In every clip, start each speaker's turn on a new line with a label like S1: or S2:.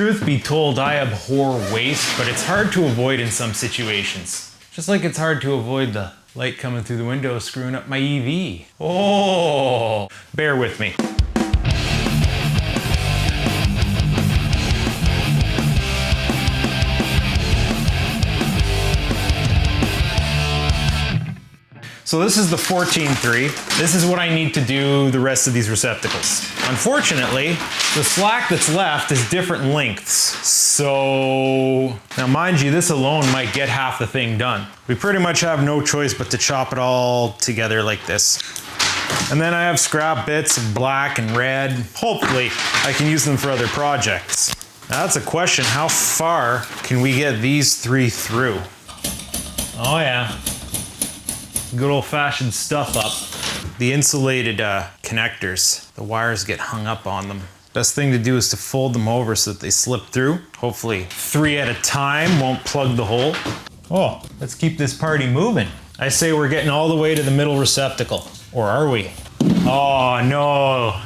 S1: truth be told, I abhor waste, but it's hard to avoid in some situations. Just like it's hard to avoid the light coming through the window screwing up my EV. Oh, bear with me. So this is the 14.3. This is what I need to do the rest of these receptacles. Unfortunately, the slack that's left is different lengths. So, now mind you, this alone might get half the thing done. We pretty much have no choice but to chop it all together like this. And then I have scrap bits of black and red. Hopefully, I can use them for other projects. Now that's a question, how far can we get these three through? Oh yeah. Good old-fashioned stuff up. The insulated connectors, the wires get hung up on them. Best thing to do is to fold them over so that they slip through. Hopefully 3 at a time won't plug the hole. Oh, let's keep this party moving. I say we're getting all the way to the middle receptacle. Or are we? Oh no.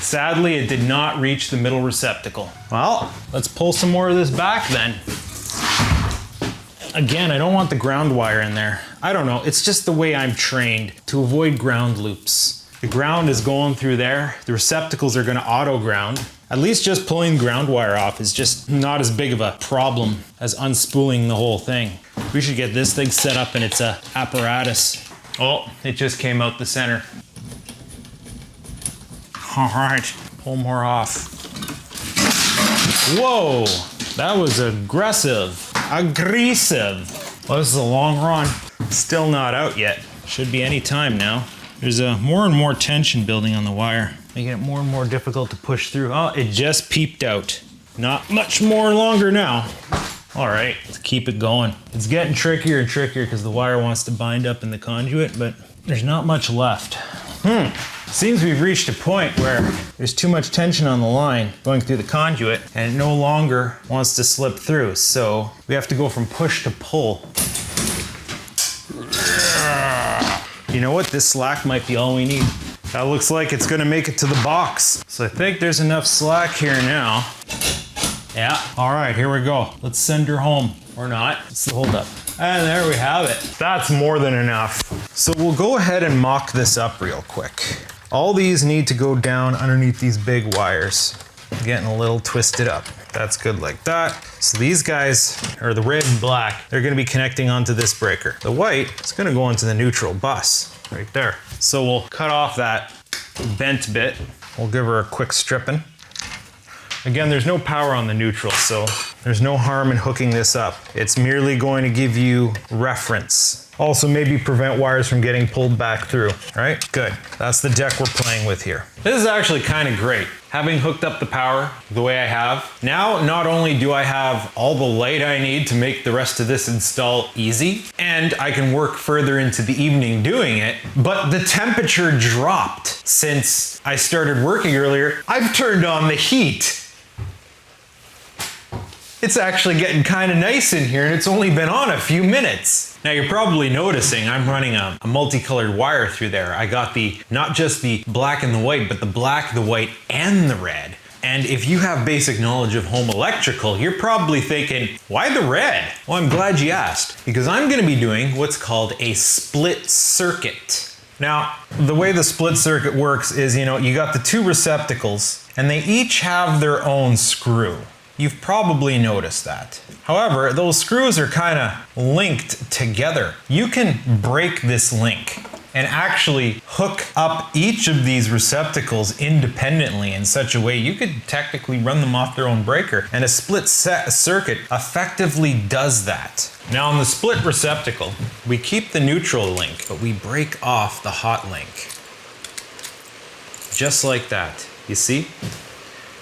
S1: Sadly, it did not reach the middle receptacle. Well, let's pull some more of this back then. Again, I don't want the ground wire in there. I don't know, it's just the way I'm trained to avoid ground loops. The ground is going through there, the receptacles are gonna auto ground. At least just pulling ground wire off is just not as big of a problem as unspooling the whole thing. We should get this thing set up in its apparatus. Oh, it just came out the center. All right, pull more off. Whoa, that was aggressive. Aggressive. Well, this is a long run. Still not out yet. Should be any time now. There's more and more tension building on the wire, making it more and more difficult to push through. Oh, it just peeped out. Not much more longer now. All right, let's keep it going. It's getting trickier and trickier because the wire wants to bind up in the conduit, but there's not much left. Seems we've reached a point where there's too much tension on the line going through the conduit and it no longer wants to slip through. So we have to go from push to pull. You know what? This slack might be all we need. That looks like it's gonna make it to the box. So I think there's enough slack here now. Yeah, all right, here we go. Let's send her home, or not. It's the holdup. And there we have it. That's more than enough. So we'll go ahead and mock this up real quick. All these need to go down underneath these big wires. Getting a little twisted up. That's good like that. So these guys, or the red and black, they're gonna be connecting onto this breaker. The white is gonna go into the neutral bus, right there. So we'll cut off that bent bit. We'll give her a quick stripping. Again, there's no power on the neutral, so there's no harm in hooking this up. It's merely going to give you reference. Also maybe prevent wires from getting pulled back through, right? Good, that's the deck we're playing with here. This is actually kind of great. Having hooked up the power the way I have, now not only do I have all the light I need to make the rest of this install easy, and I can work further into the evening doing it, but the temperature dropped since I started working earlier. I've turned on the heat. It's actually getting kind of nice in here and it's only been on a few minutes. Now you're probably noticing I'm running a multicolored wire through there. I got not just the black and the white, but the black, the white, and the red. And if you have basic knowledge of home electrical, you're probably thinking, why the red? Well, I'm glad you asked, because I'm gonna be doing what's called a split circuit. Now, the way the split circuit works is, you got the two receptacles and they each have their own screw. You've probably noticed that. However, those screws are kind of linked together. You can break this link and actually hook up each of these receptacles independently in such a way you could technically run them off their own breaker, and a split circuit effectively does that. Now on the split receptacle, we keep the neutral link, but we break off the hot link. Just like that. You see?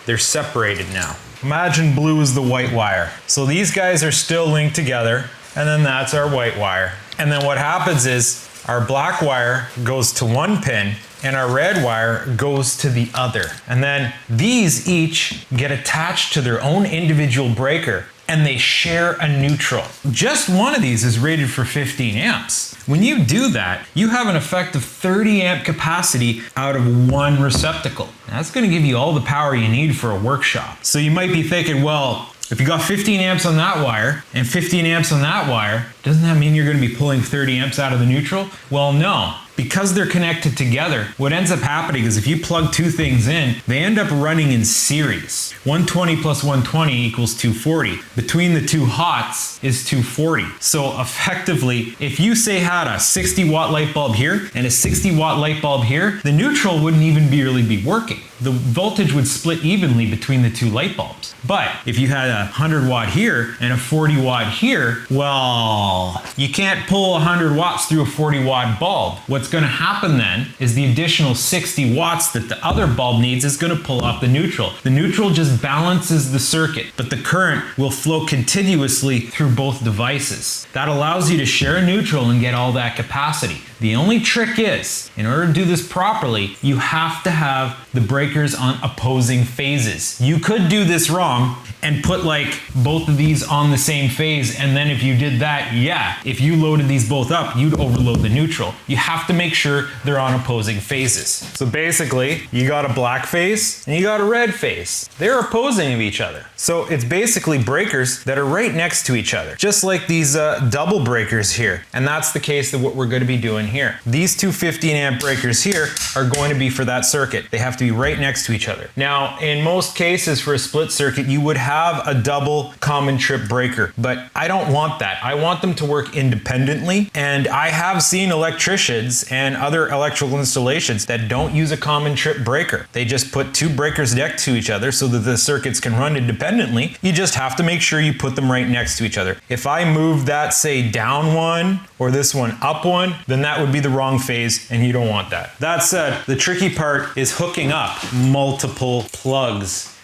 S1: They're separated now. Imagine blue is the white wire. So these guys are still linked together, and then that's our white wire. And then what happens is our black wire goes to one pin and our red wire goes to the other. And then these each get attached to their own individual breaker. and they share a neutral. Just one of these is rated for 15 amps. When you do that, you have an effective 30 amp capacity out of one receptacle. That's gonna give you all the power you need for a workshop. So you might be thinking, well, if you got 15 amps on that wire and 15 amps on that wire, doesn't that mean you're gonna be pulling 30 amps out of the neutral? Well, no. Because they're connected together, what ends up happening is if you plug two things in, they end up running in series. 120 plus 120 equals 240. Between the two hots is 240. So effectively, if you say had a 60 watt light bulb here and a 60 watt light bulb here, the neutral wouldn't even really be working. The voltage would split evenly between the two light bulbs. But if you had a 100 watt here and a 40 watt here, well, you can't pull 100 watts through a 40 watt bulb. What's going to happen then is the additional 60 watts that the other bulb needs is going to pull off the neutral. The neutral just balances the circuit, but the current will flow continuously through both devices. That allows you to share a neutral and get all that capacity. The only trick is, in order to do this properly, you have to have the breakers on opposing phases. You could do this wrong and put like both of these on the same phase, and then if you did that, yeah, if you loaded these both up, you'd overload the neutral. You have to make sure they're on opposing phases. So basically, you got a black phase and you got a red phase. They're opposing of each other. So it's basically breakers that are right next to each other, just like these double breakers here. And that's the case of what we're going to be doing here. These two 15 amp breakers here are going to be for that circuit. They have to be right next to each other. Now, in most cases for a split circuit, you would have a double common trip breaker, but I don't want that. I want them to work independently. And I have seen electricians and other electrical installations that don't use a common trip breaker. They just put two breakers next to each other so that the circuits can run independently. You just have to make sure you put them right next to each other. If I move that, say, down one or this one up one, then that would be the wrong phase and you don't want that. That said, the tricky part is hooking up multiple plugs.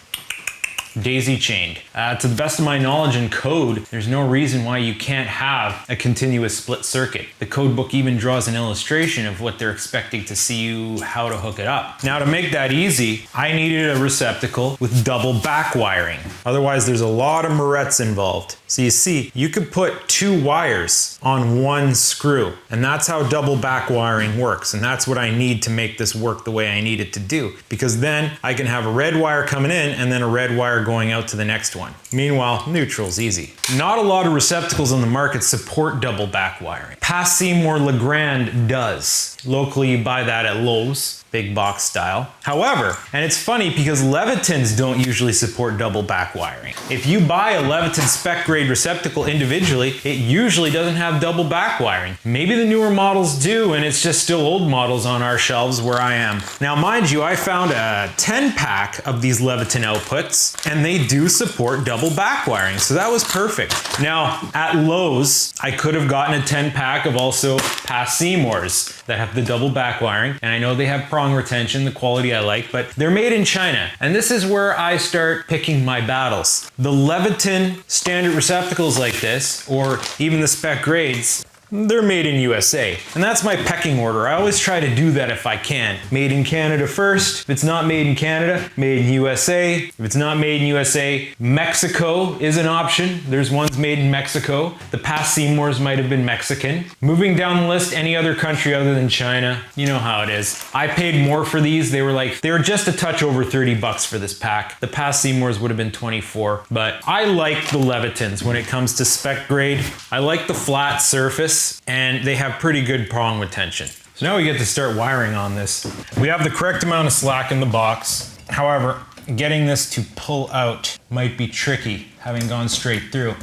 S1: Daisy chained. To the best of my knowledge and code, there's no reason why you can't have a continuous split circuit. The code book even draws an illustration of what they're expecting to see you how to hook it up. Now to make that easy, I needed a receptacle with double back wiring. Otherwise there's a lot of morettes involved. So you see, you could put two wires on one screw, and that's how double back wiring works. And that's what I need to make this work the way I need it to do. Because then I can have a red wire coming in and then a red wire going out to the next one. Meanwhile, neutral's easy. Not a lot of receptacles on the market support double back wiring. Pass Seymour Legrand does. Locally, you buy that at Lowe's, big box style. However, and it's funny because Levitins don't usually support double back wiring. If you buy a Levitin spec grade receptacle individually, it usually doesn't have double back wiring. Maybe the newer models do, and it's just still old models on our shelves where I am. Now, mind you, I found a 10 pack of these Levitin outputs, and they do support double back wiring, so that was perfect. Now, at Lowe's, I could have gotten a 10 pack of also Pass Seymours that have the double back wiring, and I know they have prong retention, the quality I like, but they're made in China. And this is where I start picking my battles. The Levitin standard receptacles like this, or even the spec grades, they're made in USA. And that's my pecking order. I always try to do that if I can. Made in Canada first. If it's not made in Canada, made in USA. If it's not made in USA, Mexico is an option. There's ones made in Mexico. The Pass Seymours might have been Mexican. Moving down the list, any other country other than China, you know how it is. I paid more for these. They were just a touch over 30 bucks for this pack. The Pass Seymours would have been 24, but I like the Levitins when it comes to spec grade. I like the flat surface, and they have pretty good prong retention. So now we get to start wiring on this. We have the correct amount of slack in the box. However, getting this to pull out might be tricky, having gone straight through.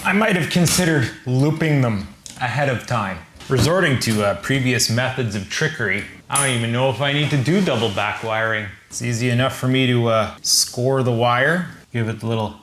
S1: I might have considered looping them ahead of time. Resorting to previous methods of trickery, I don't even know if I need to do double back wiring. It's easy enough for me to score the wire, give it the little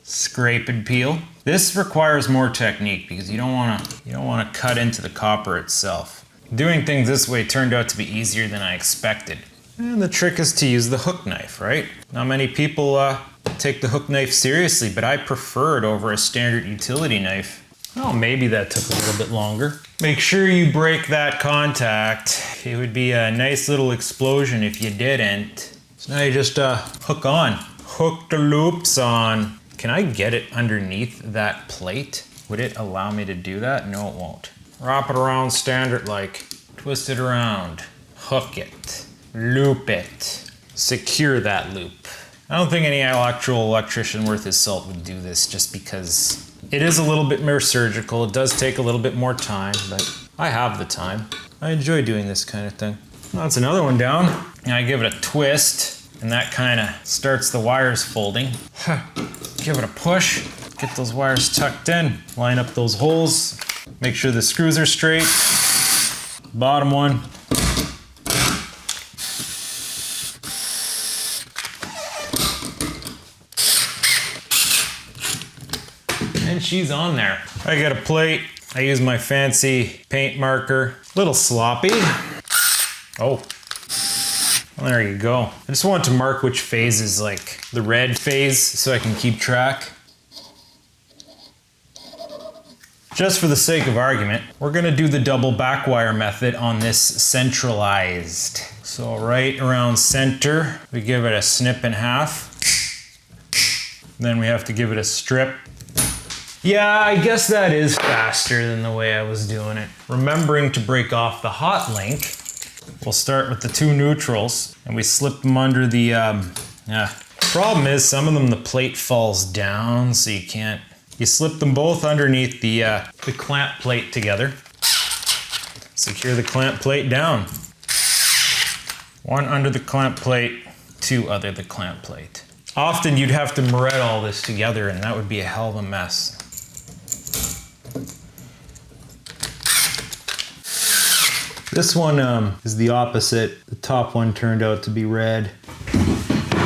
S1: scrape and peel. This requires more technique because you don't want to cut into the copper itself. Doing things this way turned out to be easier than I expected. And the trick is to use the hook knife, right? Not many people take the hook knife seriously, but I prefer it over a standard utility knife. Oh, maybe that took a little bit longer. Make sure you break that contact. It would be a nice little explosion if you didn't. So now you just hook on. Hook the loops on. Can I get it underneath that plate? Would it allow me to do that? No, it won't. Wrap it around standard like. Twist it around. Hook it. Loop it. Secure that loop. I don't think any electrician worth his salt would do this just because it is a little bit more surgical. It does take a little bit more time, but I have the time. I enjoy doing this kind of thing. Well, that's another one down. And I give it a twist, and that kind of starts the wires folding. Give it a push, get those wires tucked in, line up those holes, make sure the screws are straight. Bottom one. And she's on there. I got a plate. I use my fancy paint marker. A little sloppy. Oh, well, there you go. I just want to mark which phase is like the red phase so I can keep track. Just for the sake of argument, we're gonna do the double backwire method on this centralized. So right around center, we give it a snip in half. Then we have to give it a strip. Yeah, I guess that is faster than the way I was doing it. Remembering to break off the hot link, we'll start with the two neutrals and we slip them under the, Problem is some of them the plate falls down so you can't, you slip them both underneath the clamp plate together. Secure the clamp plate down. One under the clamp plate, two under the clamp plate. Often you'd have to moret all this together and that would be a hell of a mess. This one is the opposite. The top one turned out to be red.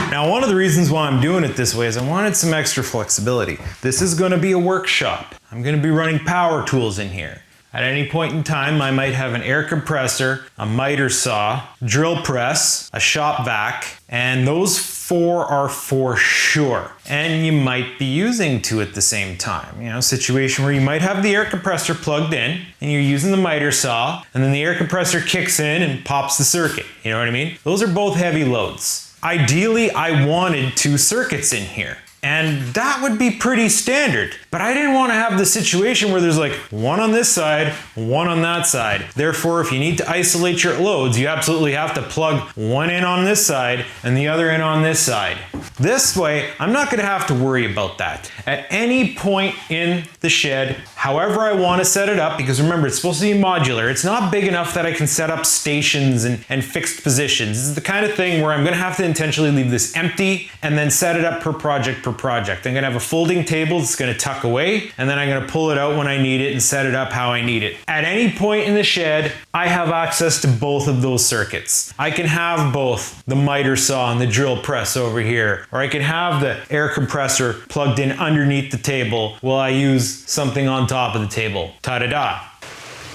S1: Now, one of the reasons why I'm doing it this way is I wanted some extra flexibility. This is going to be a workshop. I'm going to be running power tools in here. At any point in time, I might have an air compressor, a miter saw, drill press, a shop vac, and those four are for sure. And you might be using two at the same time. You know, a situation where you might have the air compressor plugged in and you're using the miter saw, and then the air compressor kicks in and pops the circuit. You know what I mean? Those are both heavy loads. Ideally, I wanted two circuits in here. And that would be pretty standard. But I didn't want to have the situation where there's like one on this side, one on that side. Therefore, if you need to isolate your loads, you absolutely have to plug one in on this side and the other in on this side. This way, I'm not going to have to worry about that. At any point in the shed, however I want to set it up, because remember, it's supposed to be modular. It's not big enough that I can set up stations and fixed positions. This is the kind of thing where I'm going to have to intentionally leave this empty and then set it up per project. I'm going to have a folding table that's going to tuck away, and then I'm going to pull it out when I need it and set it up how I need it. At any point in the shed, I have access to both of those circuits. I can have both the miter saw and the drill press over here, or I can have the air compressor plugged in underneath the table while I use something on top of the table. Ta-da-da.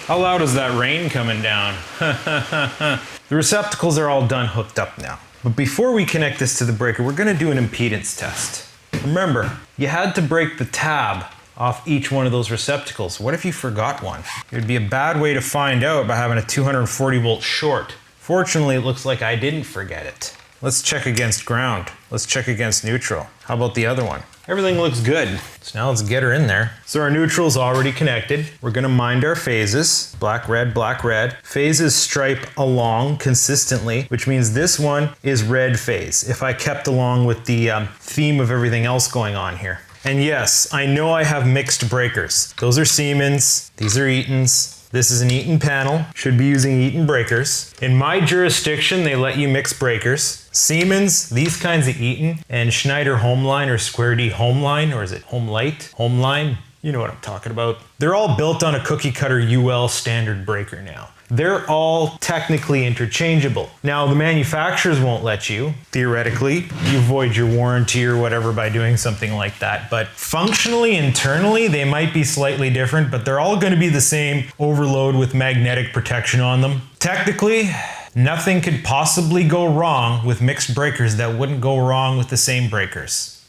S1: How loud is that rain coming down? The receptacles are all done hooked up now. But before we connect this to the breaker, we're going to do an impedance test. Remember, you had to break the tab off each one of those receptacles. What if you forgot one? It would be a bad way to find out by having a 240 volt short. Fortunately, it looks like I didn't forget it. Let's check against ground. Let's check against neutral. How about the other one? Everything looks good. So now let's get her in there. So our neutral's already connected. We're gonna mind our phases. Black, red, black, red. Phases stripe along consistently, which means this one is red phase, if I kept along with the theme of everything else going on here. And yes, I know I have mixed breakers. Those are Siemens, these are Eaton's. This is an Eaton panel, should be using Eaton breakers. In my jurisdiction, they let you mix breakers. Siemens, these kinds of Eaton, and Schneider Homeline or Square D Homeline, or is it Homelight? Homeline? You know what I'm talking about. They're all built on a cookie cutter UL standard breaker now. They're all technically interchangeable. Now, the manufacturers won't let you, theoretically. You void your warranty or whatever by doing something like that. But functionally, internally, they might be slightly different, but they're all going to be the same overload with magnetic protection on them. Technically, nothing could possibly go wrong with mixed breakers that wouldn't go wrong with the same breakers.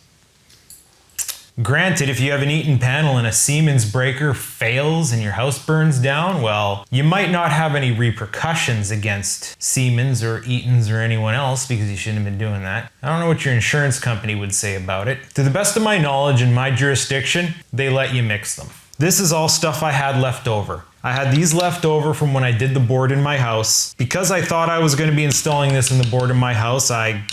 S1: Granted, if you have an Eaton panel and a Siemens breaker fails and your house burns down, well, you might not have any repercussions against Siemens or Eaton's or anyone else because you shouldn't have been doing that. I don't know what your insurance company would say about it. To the best of my knowledge in my jurisdiction, they let you mix them. This is all stuff I had left over. I had these left over from when I did the board in my house. Because I thought I was going to be installing this in the board in my house, I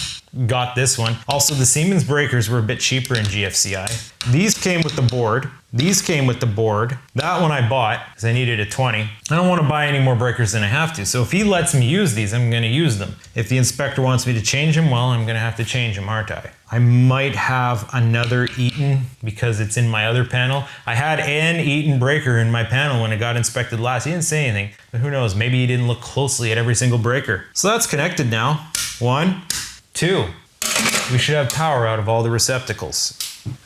S1: got this one. Also, the Siemens breakers were a bit cheaper in GFCI. These came with the board. These came with the board. That one I bought because I needed a 20. I don't want to buy any more breakers than I have to. So if he lets me use these, I'm going to use them. If the inspector wants me to change them, well, I'm going to have to change them, aren't I? I might have another Eaton because it's in my other panel. I had an Eaton breaker in my panel when it got inspected last. He didn't say anything, but who knows? Maybe he didn't look closely at every single breaker. So that's connected now. 1, 2. We should have power out of all the receptacles.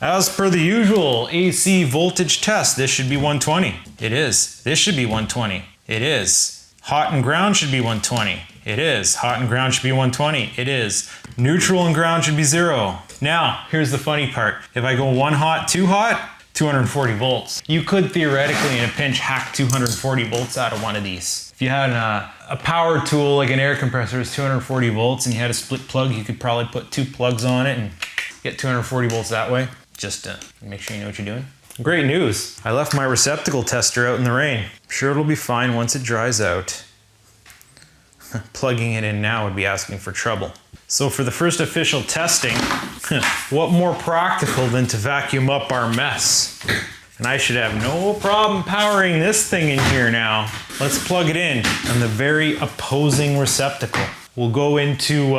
S1: As per the usual AC voltage test, this should be 120. It is. This should be 120. It is. Hot and ground should be 120. It is. Hot and ground should be 120. It is. Neutral and ground should be 0. Now, here's the funny part. If I go 1 hot, 2 hot, 240 volts. You could theoretically, in a pinch, hack 240 volts out of one of these. If you had a power tool like an air compressor is 240 volts and you had a split plug, you could probably put 2 plugs on it and get 240 volts that way. Just to make sure you know what you're doing. Great news. I left my receptacle tester out in the rain. I'm sure it'll be fine once it dries out. Plugging it in now would be asking for trouble. So for the first official testing, what more practical than to vacuum up our mess? And I should have no problem powering this thing in here now. Let's plug it in on the very opposing receptacle. We'll go into,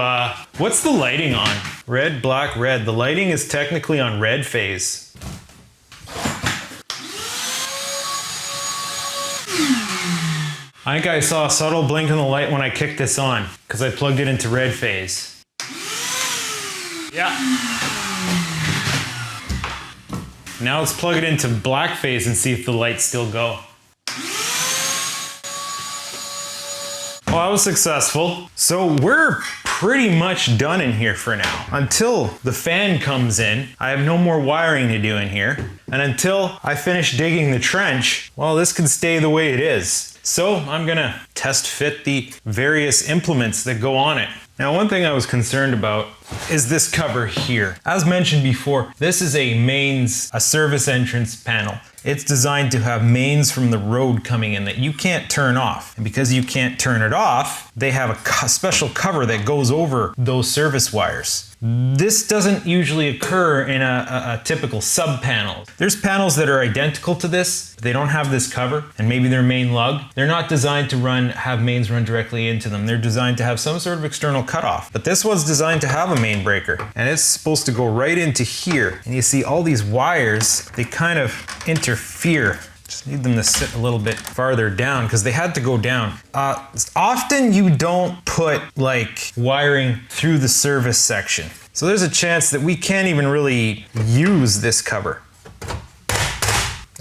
S1: what's the lighting on? Red, black, red. The lighting is technically on red phase. I think I saw a subtle blink in the light when I kicked this on because I plugged it into red phase. Yeah. Now let's plug it into black phase and see if the lights still go. Well, that was successful. So we're pretty much done in here for now. Until the fan comes in, I have no more wiring to do in here. And until I finish digging the trench, well, this can stay the way it is. So I'm gonna test fit the various implements that go on it. Now, one thing I was concerned about is this cover here. As mentioned before, this is a service entrance panel. It's designed to have mains from the road coming in that you can't turn off. And because you can't turn it off, they have a special cover that goes over those service wires. This doesn't usually occur in a typical sub panel. There's panels that are identical to this. They don't have this cover, and maybe they're main lug. They're not designed to have mains run directly into them. They're designed to have some sort of external cutoff. But this one's designed to have a main breaker, and it's supposed to go right into here. And you see all these wires, they kind of interfere. Just need them to sit a little bit farther down because they had to go down. Often you don't put like wiring through the service section. So there's a chance that we can't even really use this cover.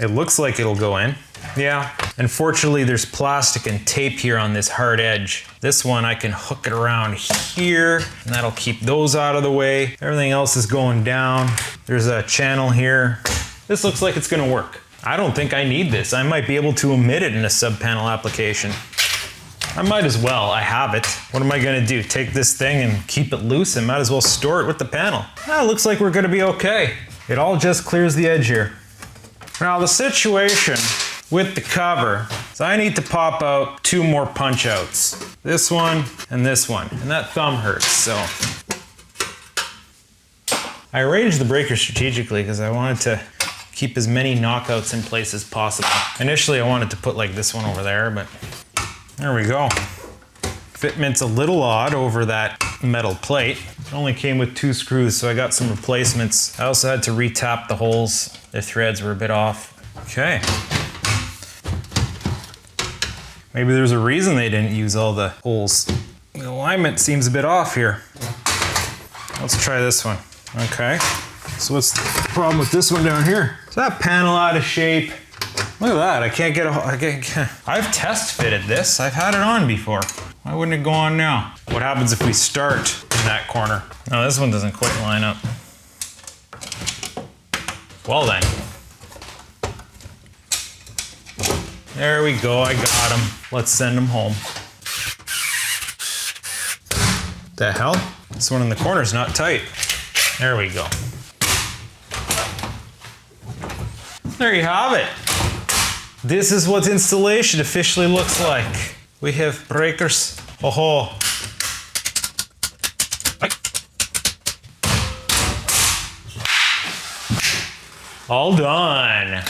S1: It looks like it'll go in. Yeah, unfortunately there's plastic and tape here on this hard edge. This one I can hook it around here and that'll keep those out of the way. Everything else is going down. There's a channel here. This looks like it's gonna work. I don't think I need this. I might be able to omit it in a sub-panel application. I might as well, I have it. What am I gonna do? Take this thing and keep it loose? I might as well store it with the panel. It looks like we're gonna be okay. It all just clears the edge here. Now the situation with the cover is I need to pop out 2 more punch outs. This one and this one, and that thumb hurts, so. I arranged the breaker strategically because I wanted to keep as many knockouts in place as possible. Initially I wanted to put like this one over there, but there we go. Fitment's a little odd over that metal plate. It only came with 2 screws, so I got some replacements. I also had to re-tap the holes. The threads were a bit off. Okay. Maybe there's a reason they didn't use all the holes. The alignment seems a bit off here. Let's try this one. Okay. So what's the problem with this one down here? Is that panel out of shape? Look at that, I can't get I've test fitted this. I've had it on before. Why wouldn't it go on now? What happens if we start in that corner? No, this one doesn't quite line up. Well then. There we go, I got him. Let's send him home. The hell? This one in the corner is not tight. There we go. There you have it. This is what installation officially looks like. We have breakers. Oh-ho. All done.